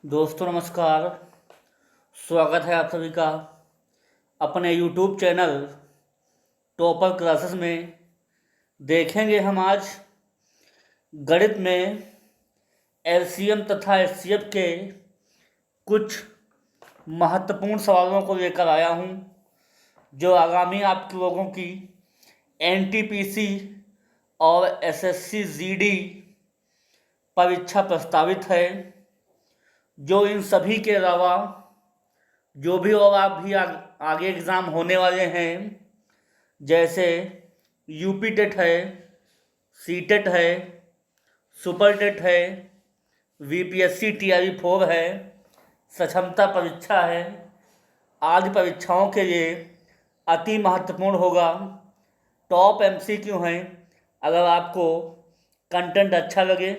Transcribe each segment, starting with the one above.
दोस्तों नमस्कार। स्वागत है आप सभी का अपने यूट्यूब चैनल टॉपर क्लासेस में। देखेंगे हम आज गणित में एलसीएम तथा एचसीएफ के कुछ महत्वपूर्ण सवालों को लेकर आया हूं, जो आगामी आप लोगों की एनटीपीसी और एसएससी जीडी परीक्षा प्रस्तावित है। जो इन सभी के अलावा जो भी और आप भी आगे एग्ज़ाम होने वाले हैं, जैसे यूपी टेट है, सी टेट है, सुपर टेट है, वीपीएससी टीआरई 4 है, सक्षमता परीक्षा है, आदि परीक्षाओं के लिए अति महत्वपूर्ण होगा। टॉप एमसीक्यू हैं। अगर आपको कंटेंट अच्छा लगे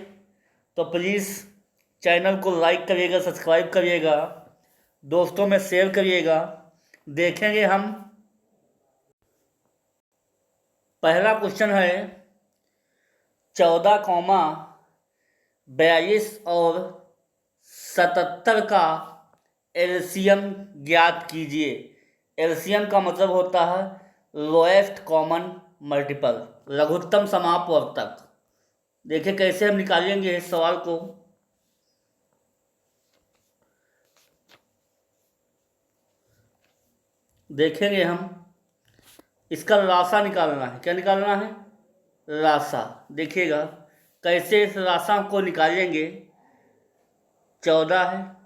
तो प्लीज़ चैनल को लाइक करिएगा, सब्सक्राइब करिएगा, दोस्तों में शेयर करिएगा। देखेंगे हम। पहला क्वेश्चन है 14,42 और 77 का एलसीएम ज्ञात कीजिए। एलसीएम का मतलब होता है लोएस्ट कॉमन मल्टीपल, लघुत्तम समापवर्तक। देखिए कैसे हम निकालेंगे इस सवाल को। देखेंगे हम। इसका राशा निकालना है। क्या निकालना है? राशा। देखिएगा कैसे इस राशा को निकालेंगे। 14 है,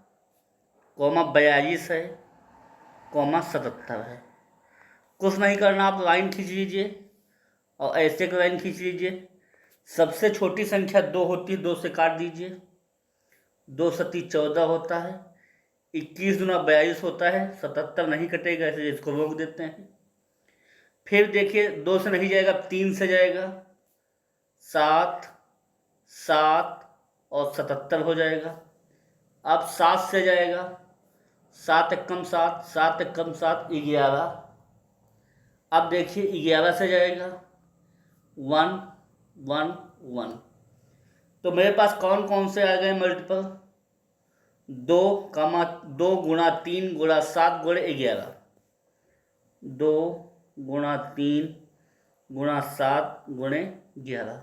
42 है, 77 है। कुछ नहीं करना, आप लाइन खींच लीजिए और ऐसे एक लाइन खींच लीजिए। सबसे छोटी संख्या 2 होती है, 2 से काट दीजिए। 2 सती 14 होता है, 21 दूना 42 होता है, 77 नहीं कटेगा, ऐसे इसको रोक देते हैं। फिर देखिए 2 से नहीं जाएगा, 3 से जाएगा, 7 7 और 77 हो जाएगा। अब 7 से जाएगा, 7 एकम 7, 7 एकम 7, 11। अब देखिए 11 से जाएगा, 1 1 1। तो मेरे पास कौन कौन से आ गए मल्टीपल? 2 गुणा 3 गुणा 7 गुणे 11। 2 गुणा 3 गुणा 7 गुणे 11।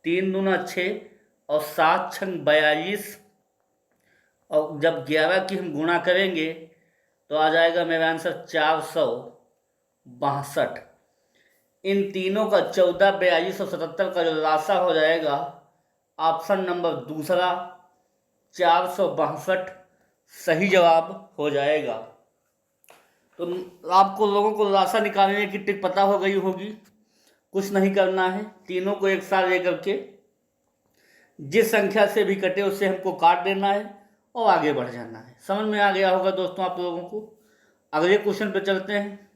3 दूना 6 और 7 छंग 42। और जब 11 की हम गुणा करेंगे तो आ जाएगा मेरा आंसर 462। इन तीनों का 14, 42 और 77 का जो राशा हो जाएगा, ऑप्शन नंबर दूसरा 462 सही जवाब हो जाएगा। तो आपको लोगों को राशा निकालने की ट्रिक पता हो गई होगी। कुछ नहीं करना है, तीनों को एक साथ लेकर के जिस संख्या से भी कटे उससे हमको काट देना है और आगे बढ़ जाना है। समझ में आ गया होगा दोस्तों आप लोगों को। अगले क्वेश्चन पे चलते हैं।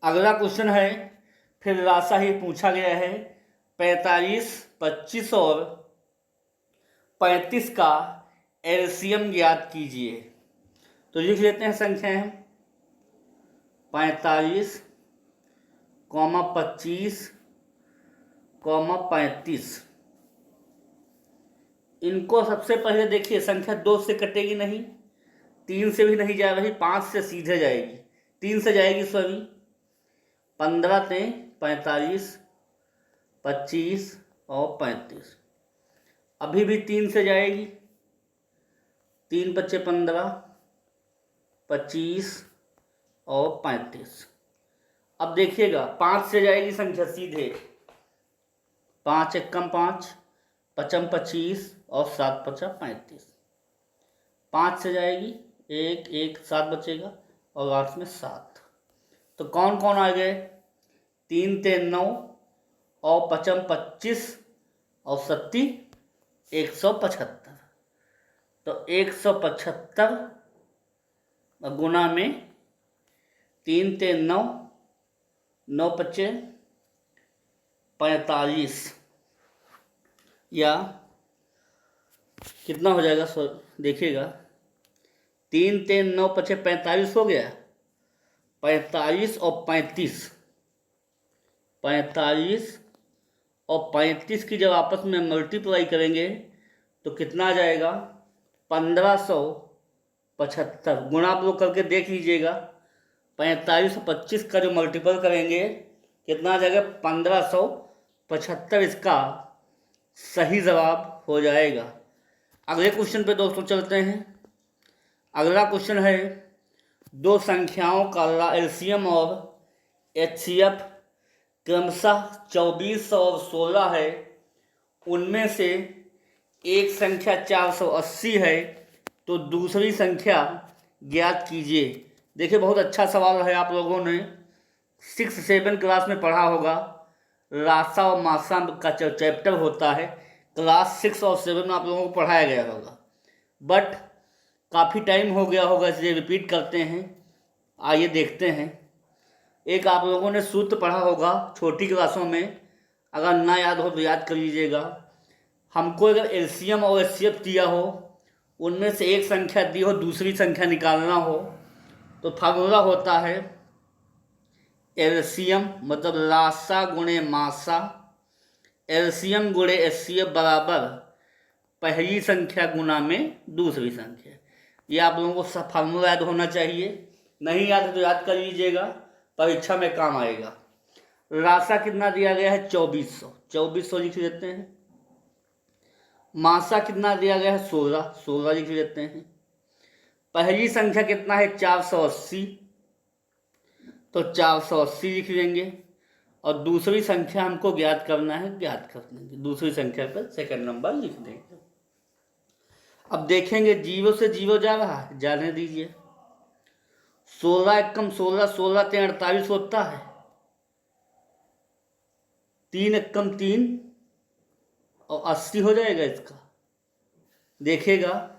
अगला क्वेश्चन है, फिर राशा ही पूछा गया है। 45, 25 और 35 का एलसीएम ज्ञात कीजिए। तो लिख लेते हैं संख्याएं। 45, 25, 35। इनको सबसे पहले देखिए, संख्या 2 से कटेगी नहीं, 3 से भी नहीं जा रही, 5 से सीधे जाएगी, 3 से जाएगी सॉरी। 15 से 45, 25 और 35। अभी भी 3 से जाएगी, 3 पच्चे 15, 25 और 35। अब देखिएगा 5 से जाएगी संख्या सीधे, 5 एकम 5, 5 25 और 7 पचा 35। 5 से जाएगी, 1 1 7 बचेगा और 8 में 7। तो कौन कौन आ गए? 3 ते 9 और 5 25 और 7 175। तो 175 गुना में 3 ते 9, 9 पच्चे 45, या कितना हो जाएगा? देखिएगा 3 ते 9 पच्चे 45 हो गया। 45 और 35, 45 और 35 की जब आपस में मल्टीप्लाई करेंगे तो कितना आ जाएगा? 1575 गुणा आप लोग करके देख लीजिएगा। 45 और 25 का जो मल्टीपल करेंगे कितना आ जाएगा? 1575 इसका सही जवाब हो जाएगा। अगले क्वेश्चन पे दोस्तों चलते हैं। अगला क्वेश्चन है, दो संख्याओं का एलसीएम और एचसीएफ क्रमशः 24 और 16 है, उनमें से एक संख्या 480 है, तो दूसरी संख्या ज्ञात कीजिए। देखिए बहुत अच्छा सवाल है, आप लोगों ने 6-7 क्लास में पढ़ा होगा। रासा और मासा का जो चैप्टर होता है क्लास 6 और 7 में आप लोगों को पढ़ाया गया होगा, बट काफ़ी टाइम हो गया होगा इसलिए रिपीट करते हैं। आइए देखते हैं। एक आप लोगों ने सूत्र पढ़ा होगा छोटी क्लासों में, अगर ना याद हो तो याद कर लीजिएगा। हमको अगर एलसीएम और एचसीएफ दिया हो, उनमें से एक संख्या दी हो, दूसरी संख्या निकालना हो, तो फार्मूला होता है एलसीएम मतलब लासा गुणे मासा, एलसीएम गुणे एचसीएफ बराबर पहली संख्या गुना में दूसरी संख्या। ये आप लोगों को सब फार्मूला याद होना चाहिए। नहीं याद है तो याद कर लीजिएगा, परीक्षा में काम आएगा। रासा कितना दिया गया है? 2400 लिख देते हैं। मासा कितना दिया गया है? 16 लिख देते हैं। पहली संख्या कितना है? 480, तो 480 लिख लेंगे। और दूसरी संख्या हमको ज्ञात करना है, ज्ञात कर देंगे। दूसरी संख्या पर सेकंड नंबर लिख देंगे। अब देखेंगे 0 से 0 जा रहा है, जाने दीजिए। 16 एकम 16, 16 3 48 होता है। 3 एकम 3 और 80 हो जाएगा इसका। देखेगा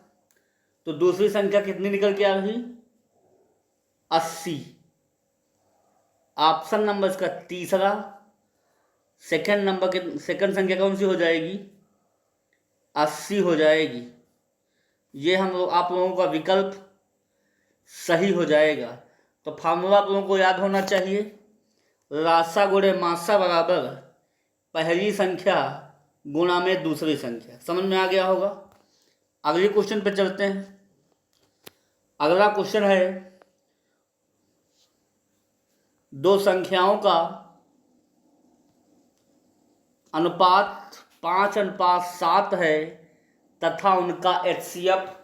तो दूसरी संख्या कितनी निकल के आ रही? 80। ऑप्शन नंबर इसका तीसरा। सेकंड संख्या कौन सी हो जाएगी? 80 हो जाएगी। ये हम लोग आप लोगों का विकल्प सही हो जाएगा। तो फार्मूला आप लोगों को याद होना चाहिए, रासा गुणे मासा बराबर पहली संख्या गुणा में दूसरी संख्या। समझ में आ गया होगा। अगले क्वेश्चन पे चलते हैं। अगला क्वेश्चन है, दो संख्याओं का अनुपात 5:7 है तथा उनका एचसीएफ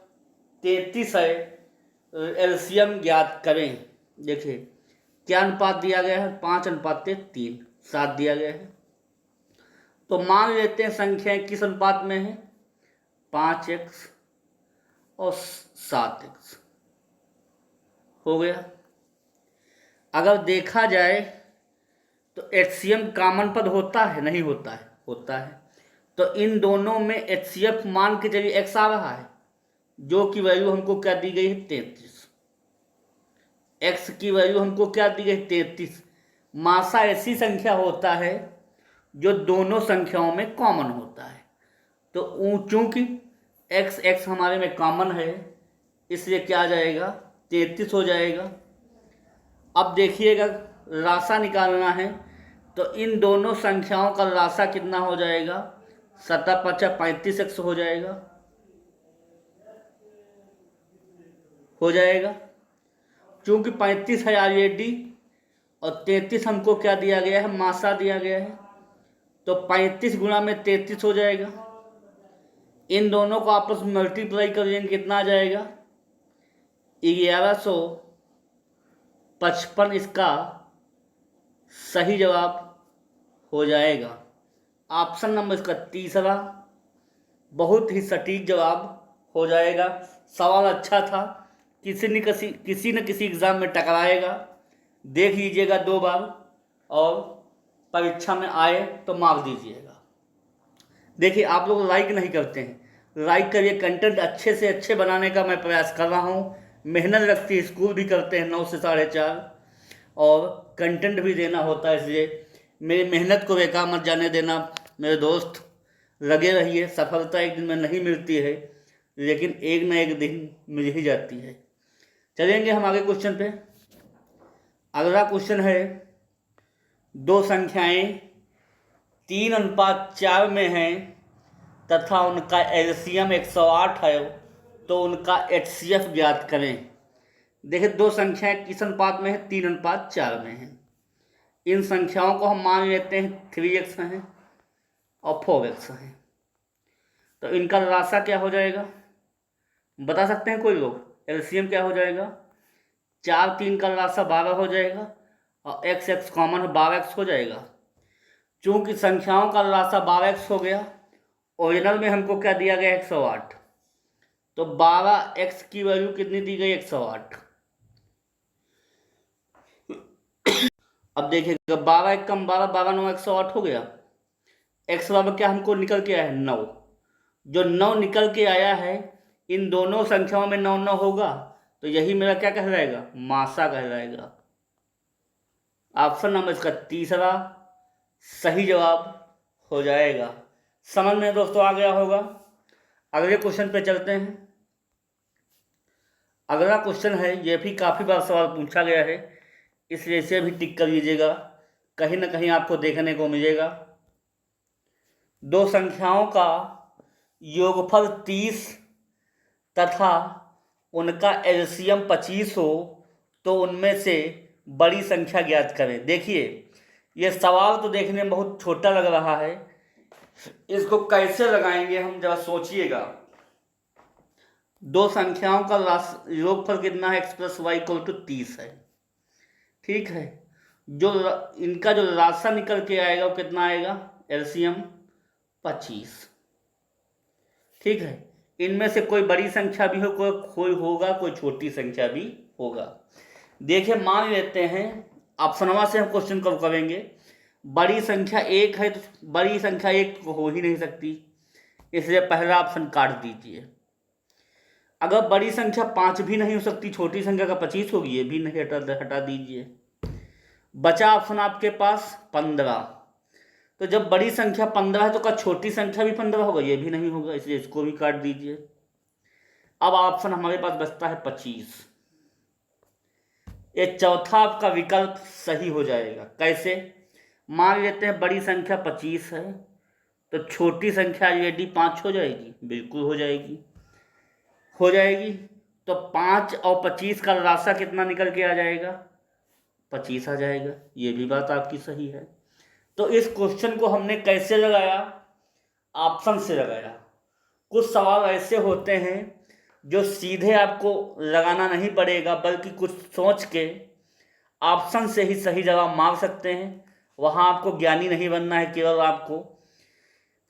33 है, एलसीएम ज्ञात करें। देखिए क्या अनुपात दिया गया है? 5:3, 7 दिया गया है। तो मान लेते हैं संख्याएं किस अनुपात में है? 5x और 7x हो गया। अगर देखा जाए तो एचसीएम कॉमन पद होता है? नहीं होता है, होता है। तो इन दोनों में एचसीएफ मान के चलिए x आ रहा है, जो की वैल्यू हमको क्या दी गई है? 33। x की वैल्यू हमको क्या दी गई? 33। मासा ऐसी संख्या होता है जो दोनों संख्याओं में कॉमन होता है। तो चूंकि x हमारे में कॉमन है, इसलिए क्या आ जाएगा? 33 हो जाएगा। अब देखिएगा रासा निकालना है, तो इन दोनों संख्याओं का रासा कितना हो जाएगा? 7×5 35x हो जाएगा, चूंकि 35 है ऑलरेडी और 33 हमको क्या दिया गया है? मासा दिया गया है। तो 35 गुणा में 33 हो जाएगा। इन दोनों को आपस में मल्टीप्लाई कर लेंगे, कितना आ जाएगा? 1155 इसका सही जवाब हो जाएगा। ऑप्शन नंबर इसका तीसरा बहुत ही सटीक जवाब हो जाएगा। सवाल अच्छा था, किसी न किसी एग्ज़ाम में टकराएगा। देख लीजिएगा 2 बार और परीक्षा में आए तो मार्क दीजिएगा। देखिए आप लोग लाइक नहीं करते हैं, लाइक करिए। कंटेंट अच्छे से अच्छे बनाने का मैं प्रयास कर रहा हूँ। मेहनत लगती है, स्कूल भी करते हैं 9 से 4:30 और कंटेंट भी देना होता है, इसलिए मेरी मेहनत को बेकार मत जाने देना मेरे दोस्त। लगे रहिए। सफलता एक दिन में नहीं मिलती है, लेकिन एक न एक दिन मिल ही जाती है। चलेंगे हम आगे क्वेश्चन पे। अगला क्वेश्चन है, दो संख्याएं 3:4 में हैं तथा उनका एलसीएम 108 है, तो उनका HCF ज्ञात करें। देखिए, दो संख्याएं किस अनुपात में है, 3:4 में है। इन संख्याओं को हम मान लेते हैं 3x हैं और 4x हैं। तो इनका राशा क्या हो जाएगा, बता सकते हैं कोई लोग? एलसीएम क्या हो जाएगा? 4 3 का राशा 12 हो जाएगा और x कॉमन है, 12x हो जाएगा। चूंकि संख्याओं का राशा 12x हो गया, ओरिजिनल में हमको क्या दिया गया, 108, तो 12x की वैल्यू कितनी दी गई, 108। अब देखिएगा, 12 1 कम 12, 12 9 108 हो गया। x बराबर क्या हमको निकल के आया है, 9। जो 9 निकल के आया है, इन दोनों संख्याओं में 9 9 होगा, तो यही मेरा क्या कहलाएगा, मासा कहलाएगा। ऑप्शन नंबर इसका तीसरा सही जवाब हो जाएगा। समझ में दोस्तों आ गया होगा। अगले क्वेश्चन पे चलते हैं। अगला क्वेश्चन है, ये भी काफ़ी बार सवाल पूछा गया है, इसलिए इसे भी टिक कर लीजिएगा, कहीं ना कहीं आपको देखने को मिलेगा। दो संख्याओं का योगफल 30 तथा उनका एलसीएम 25 हो तो उनमें से बड़ी संख्या ज्ञात करें। देखिए, ये सवाल तो देखने में बहुत छोटा लग रहा है, इसको कैसे लगाएंगे हम जरा सोचिएगा। दो संख्याओं का योगफल कितना है, x + y = 30 है, ठीक है। जो इनका जो राशा निकल के आएगा वो कितना आएगा, एलसीएम 25, ठीक है। इनमें से कोई बड़ी संख्या भी हो, कोई होगा, कोई छोटी संख्या भी होगा। देखिए, मान लेते हैं ऑप्शनवा से हम क्वेश्चन कब करेंगे। बड़ी संख्या 1 है तो बड़ी संख्या 1 हो ही नहीं सकती, इसलिए पहला ऑप्शन काट दीजिए। अगर बड़ी संख्या 5 भी नहीं हो सकती, छोटी संख्या का 25 होगी, ये भी नहीं, हटा दीजिए। बचा ऑप्शन आपके पास 15। तो जब बड़ी संख्या 15 है तो क्या छोटी संख्या भी 15 होगा, ये भी नहीं होगा, इसलिए इसको भी काट दीजिए। अब ऑप्शन हमारे पास बचता है 25। ये चौथा आपका विकल्प सही हो जाएगा। कैसे? मान लेते हैं बड़ी संख्या 25 है तो छोटी संख्या यदि 5 हो जाएगी, बिल्कुल हो जाएगी, हो जाएगी। तो 5 और 25 का राशा कितना निकल के आ जाएगा, 25 आ जाएगा। ये भी बात आपकी सही है। तो इस क्वेश्चन को हमने कैसे लगाया, ऑप्शन से लगाया। कुछ सवाल ऐसे होते हैं जो सीधे आपको लगाना नहीं पड़ेगा, बल्कि कुछ सोच के ऑप्शन से ही सही जवाब मार सकते हैं। वहाँ आपको ज्ञानी नहीं बनना है, केवल आपको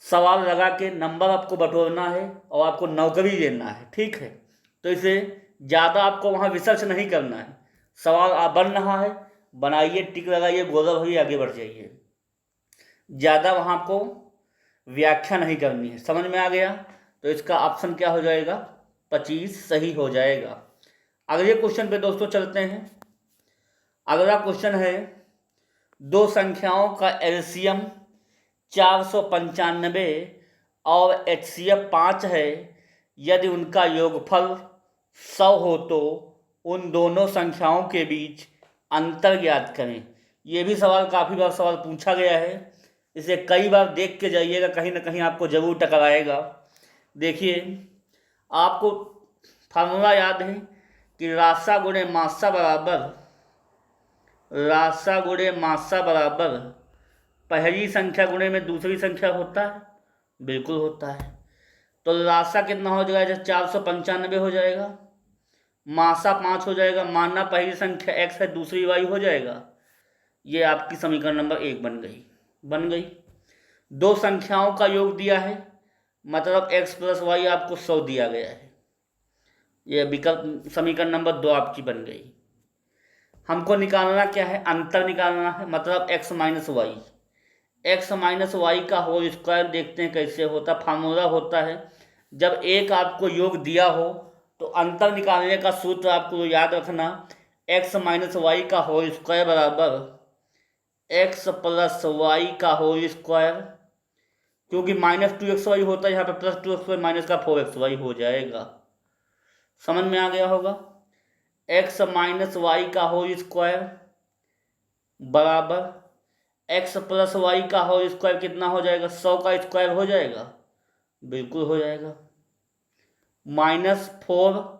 सवाल लगा के नंबर आपको बटोरना है और आपको नौकरी लेना है, ठीक है। तो इसे ज़्यादा आपको वहाँ रिसर्च नहीं करना है। सवाल आप बन रहा है, बनाइए, टिक लगाइए, गोदा भरी आगे बढ़ जाइए। ज़्यादा वहाँ आपको व्याख्या नहीं करनी है। समझ में आ गया? तो इसका ऑप्शन क्या हो जाएगा, 25 सही हो जाएगा। अगले क्वेश्चन पे दोस्तों चलते हैं। अगला क्वेश्चन है, दो संख्याओं का एलसीएम 495 और HCF 5 है। यदि उनका योगफल 100 हो तो उन दोनों संख्याओं के बीच अंतर ज्ञात करें। ये भी सवाल काफ़ी बार सवाल पूछा गया है, इसे कई बार देख के जाइएगा, कहीं ना कहीं आपको जरूर टकराएगा। देखिए, आपको फार्मूला याद है कि राशा गुणे मासा बराबर पहली संख्या गुणे में दूसरी संख्या होता है, बिल्कुल होता है। तो राशा कितना हो जाएगा, 495 हो जाएगा, मासा 5 हो जाएगा, मानना पहली संख्या x है, दूसरी y हो जाएगा। ये आपकी समीकरण नंबर 1 बन गई। दो संख्याओं का योग दिया है, मतलब x + y आपको 100 दिया गया है। ये विकल्प समीकरण नंबर 2 आपकी बन गई। हमको निकालना क्या है, अंतर निकालना है, मतलब x - y का होल स्क्वायर। देखते हैं कैसे होता। फार्मूला होता है, जब एक आपको योग दिया हो तो अंतर निकालने का सूत्र आपको याद रखना, x - y का होल स्क्वायर बराबर x + y का होल स्क्वायर। क्योंकि -2xy होता है, यहाँ पे +2xy माइनस का 4xy हो जाएगा। समझ में आ गया होगा। x - y का होल स्क्वायर बराबर x + y का होल स्क्वायर कितना हो जाएगा, 100 का स्क्वायर हो जाएगा, बिल्कुल हो जाएगा। -4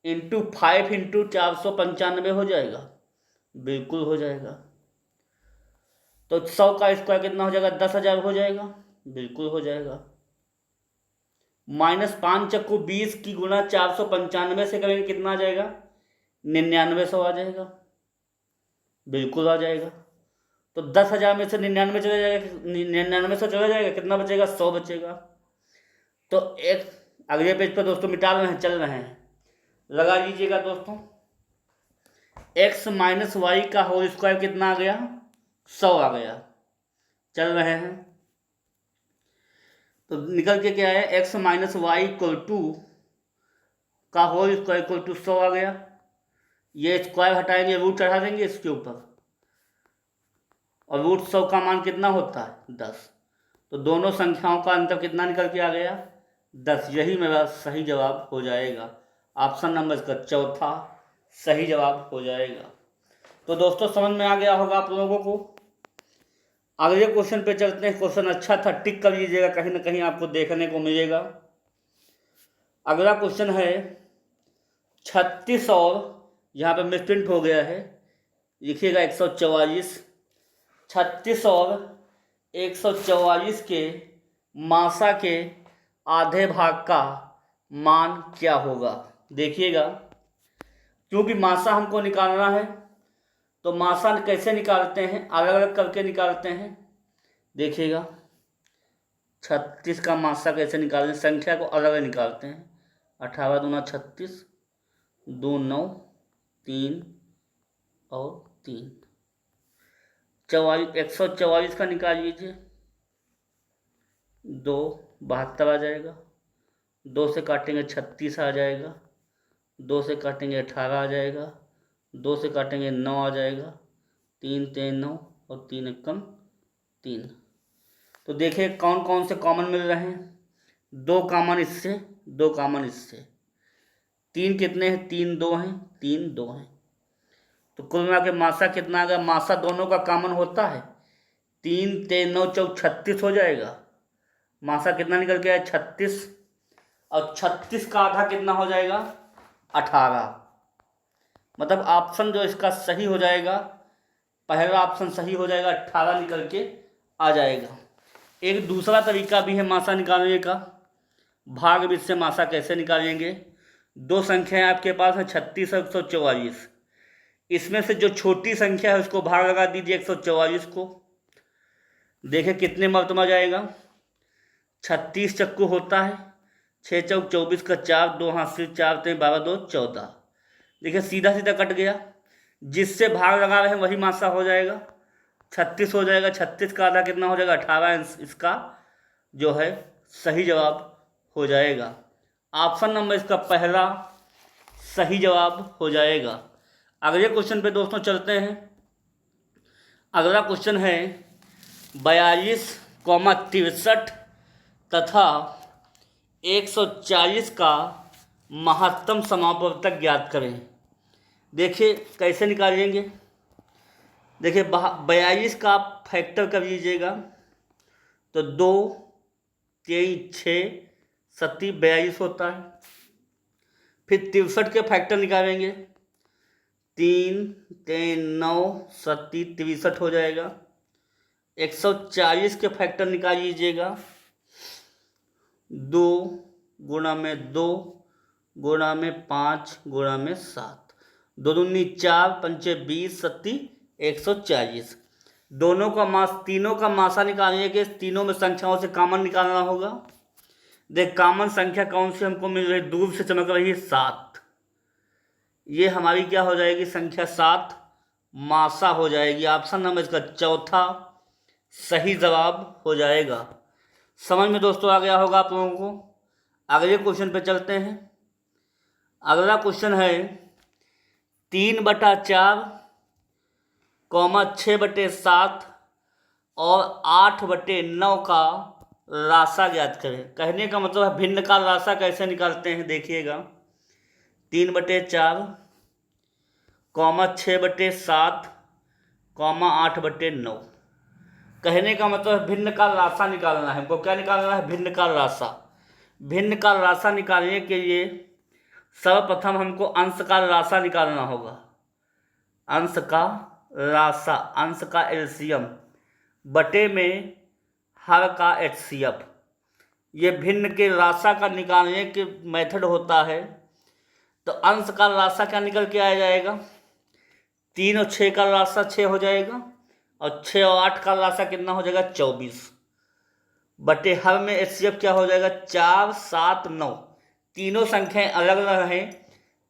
इंटू 5 इंटू 495 हो जाएगा, बिल्कुल हो जाएगा। तो 100 का स्क्वायर कितना हो जाएगा, 10,000 हो जाएगा, बिल्कुल हो जाएगा। -5 चक्कू 20 की गुणा 495 से करेंगे, कितना आ जाएगा, 9900 आ जाएगा, बिल्कुल आ जाएगा। तो 10,000 में से 99 चला जाएगा, 9900 चला जाएगा, कितना बचेगा, 100 बचेगा। तो एक अगले पेज पर दोस्तों मिटा रहे हैं, चल रहे हैं, लगा लीजिएगा दोस्तों। x माइनस वाई का होल स्क्वायर कितना आ गया, 100 आ गया। चल रहे हैं, तो निकल के क्या है, x minus y equal to का होल स्क्वायर इक्वल टू 100 आ गया। ये स्क्वायर हटाएंगे, रूट चढ़ा देंगे इसके ऊपर, और रूट 100 का मान कितना होता है, 10। तो दोनों संख्याओं का अंतर कितना निकल के आ गया, 10। यही मेरा सही जवाब हो जाएगा। ऑप्शन नंबर इसका चौथा सही जवाब हो जाएगा। तो दोस्तों समझ में आ गया होगा आप लोगों को। अगले क्वेश्चन पे चलते हैं। क्वेश्चन अच्छा था, टिक कर लीजिएगा, कहीं ना कहीं आपको देखने को मिलेगा। अगला क्वेश्चन है 36 और यहाँ पे मिसप्रिंट हो गया है, लिखिएगा 144। 36 और 144 के मासा के आधे भाग का मान क्या होगा। देखिएगा, क्योंकि मासा हमको निकालना है, तो मासा कैसे निकालते हैं, अलग अलग करके निकालते हैं। देखिएगा 36 का मासा कैसे निकालते हैं, संख्या को अलग अलग निकालते हैं। 18 दूना 36, 2 9, 3 और 3, 144 का निकाल लीजिए, 2 72 आ जाएगा, 2 से काटेंगे 36 आ जाएगा, 2 से काटेंगे 18 आ जाएगा, 2 से काटेंगे 9 आ जाएगा, 3 3 9 और 3 एकम 3। तो देखिए कौन कौन से कॉमन मिल रहे हैं, 2 कॉमन इससे, 2 कॉमन इससे, 3 कितने हैं, 3 2 हैं, 3 2 हैं। तो कुल मिला के मासा कितना आ गया, मासा दोनों का कॉमन होता है, 3 3 9 4 36 हो जाएगा। मासा कितना निकल के आया, 36, और 36 का आधा कितना हो जाएगा, 18। मतलब ऑप्शन जो इसका सही हो जाएगा, पहला ऑप्शन सही हो जाएगा, 18 निकल के आ जाएगा। एक दूसरा तरीका भी है मासा निकालने का, भाग विधि से मासा कैसे निकालेंगे। 2 संख्याएं आपके पास हैं, 36 और 144। इसमें से जो छोटी संख्या है उसको भाग लगा दीजिए 144 को। देखिए कितने मरतबा जाएगा, 36 चक्कू होता है, 6 चौक 24 का 4, 2 हाथ से 4 3 12 2 14। देखिए सीधा सीधा कट गया, जिससे भाग लगा रहे हैं वही मासा हो जाएगा, 36 हो जाएगा। 36 का आधा कितना हो जाएगा, 18। इसका जो है सही जवाब हो जाएगा। ऑप्शन नंबर इसका पहला सही जवाब हो जाएगा। अगले क्वेश्चन पे दोस्तों चलते हैं। अगला क्वेश्चन है 42,63 तथा 140 का महत्तम समापवर्तक ज्ञात करें। देखिए कैसे निकालेंगे। देखिए 42 का आप फैक्टर कर लीजिएगा, तो 2 3 6 7 42 होता है। फिर 63 के फैक्टर निकालेंगे, 3 3 9 7 63 हो जाएगा। 140 के फैक्टर निकाल लीजिएगा, 2 गुणा में 2 गुणा में 5 गुणा में 7, 2 दूनी 4 पंचे 20 7 140। दोनों का मास, तीनों का मासा निकालने के, तीनों में संख्याओं से कॉमन निकालना होगा। देख कॉमन संख्या कौन सी हमको मिल रही, दूर से चमक रही है 7। ये हमारी क्या हो जाएगी, संख्या 7 मासा हो जाएगी। ऑप्शन नंबर इसका चौथा सही जवाब हो जाएगा। समझ में दोस्तों आ गया होगा आप लोगों को। अगले क्वेश्चन पे चलते हैं। अगला क्वेश्चन है 3/4, 6/7 और 8/9 का राशा ज्ञात करें। कहने का मतलब है भिन्न का राशा कैसे निकालते हैं। देखिएगा 3/4, 6/7, 8/9। कहने का मतलब भिन्न का राशा निकालना है हमको। क्या निकालना है, भिन्न का राशा। भिन्न का राशा निकालने के लिए सर्वप्रथम हमको अंश का राशा निकालना होगा। अंश का राशा, अंश का एलसीएम बटे में हर का एचसीएफ, ये भिन्न के राशा का निकालने के मेथड होता है। तो अंश का राशा क्या निकल के आ जाएगा, 3 और 6 का राशा 6 हो जाएगा, और 6 और 8 का राशा कितना हो जाएगा 24, बटे हर में एचसीएफ क्या हो जाएगा 4, 7, 9। तीनों संख्याएं अलग अलग हैं,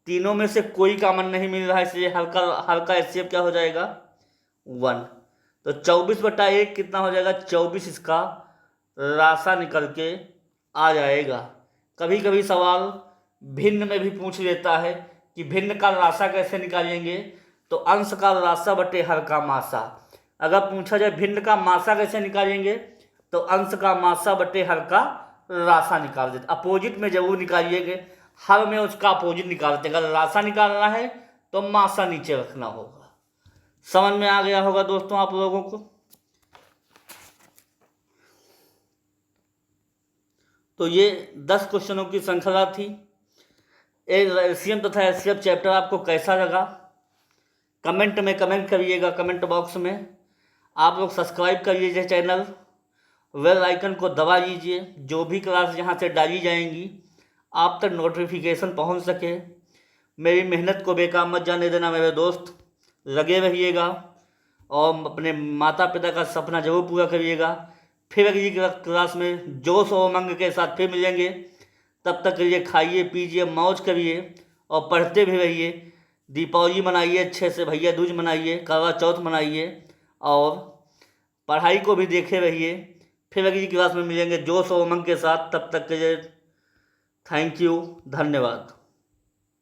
तीनों में से कोई कॉमन नहीं मिल रहा है, इसलिए हर का एचसीएफ क्या हो जाएगा 1। तो 24/1 कितना हो जाएगा 24, इसका राशा निकल के आ जाएगा। कभी कभी सवाल भिन्न में भी पूछ लेता है कि भिन्न का राशा कैसे निकालेंगे, तो अंश का राशा बटे हर का मासा। अगर पूछा जाए भिन्न का मासा कैसे निकालेंगे, तो अंश का मासा बटे हर का राशा निकाल देते। अपोजिट में जरूर निकालिएगा, हर में उसका अपोजिट निकालते। अगर राशा निकालना है तो मासा नीचे रखना होगा। समझ में आ गया होगा दोस्तों आप लोगों को। तो ये 10 क्वेश्चनों की श्रृंखला थी। एलसीएम तथा एचसीएफ चैप्टर आपको कैसा लगा कमेंट में कमेंट करिएगा, कमेंट बॉक्स में। आप लोग सब्सक्राइब करिए चैनल, बेल आइकन को दबा लीजिए, जो भी क्लास यहाँ से डाली जाएंगी आप तक नोटिफिकेशन पहुँच सके। मेरी मेहनत को बेकार मत जाने देना मेरे दोस्त, लगे रहिएगा और अपने माता पिता का सपना जरूर पूरा करिएगा। फिर अगली क्लास में जोश और उमंग के साथ फिर मिलेंगे। तब तक के लिए खाइए पीजिए मौज करिए और पढ़ते भी रहिए। दीपावली मनाइए अच्छे से, भैया दूज मनाइए, करवा चौथ मनाइए और पढ़ाई को भी देखे रहिए। फिर अगली क्लास में मिलेंगे जोश और उमंग के साथ। तब तक के लिए थैंक यू, धन्यवाद।